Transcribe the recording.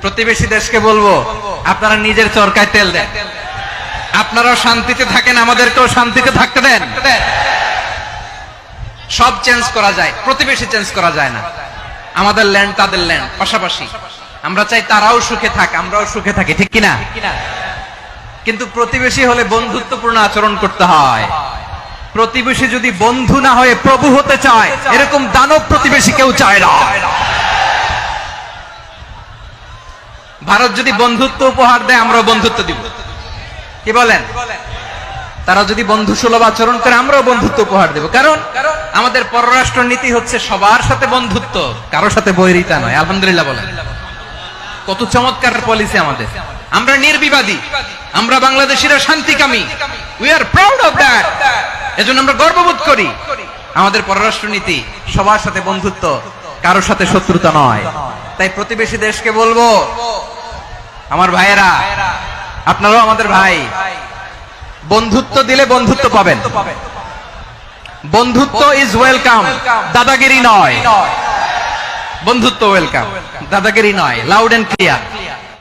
প্রতিবেশী দেশকে বলবো, আপনারা নিজের চরকায় তেল দেন, আপনারাও শান্তিতে থাকেন, আমাদেরকেও শান্তিতে থাকতে দেন। সব চেঞ্জ করা যায়, প্রতিবেশী চেঞ্জ করা যায় না। আমাদের ল্যান্ড তাদের ল্যান্ড, পাশাপাশি। আমরা চাই তারাও সুখে থাক, আমরাও সুখে থাকি, ঠিক কিনা? কিন্তু প্রতিবেশী হলে বন্ধুত্বপূর্ণ আচরণ করতে হয়। প্রতিবেশী যদি বন্ধু না হয়ে প্রভু হতে চায়, এরকম দানব প্রতিবেশী কেউ চায় না। ভারত যদি বন্ধুত্ব উপহার দেয়, আমরাও বন্ধুত্ব দিব, কি বলেন? তারা যদি বন্ধু সুলভ আচরণ করে, আমরাও বন্ধুত্ব উপহার দেব। কারণ আমাদের পররাষ্ট্র নীতি হচ্ছে সবার সাথে বন্ধুত্ব, কারোর সাথে বৈরিতা নয়। আলহামদুলিল্লাহ বলেন, কত চমৎকার পলিসি আমাদের। আমরা নির্বিবাদী, আমরা বাংলাদেশিরা শান্তিকামী। We are proud of that. এজন্য আমরা গর্ববোধ করি। আমাদের পররাষ্ট্র নীতি সবার সাথে বন্ধুত্ব, কারোর সাথে শত্রুতা নয়। তাই প্রতিবেশী দেশকে বলবো, আমার ভাইয়েরা, আপনারাও আমাদের ভাই, বন্ধুত্ব দিলে বন্ধুত্ব পাবেন। বন্ধুত্ব ইজ ওয়েলকাম, দাদাগিরি নয়। বন্ধুত্ব ওয়েলকাম, দাদাগিরি নয়। Loud and clear.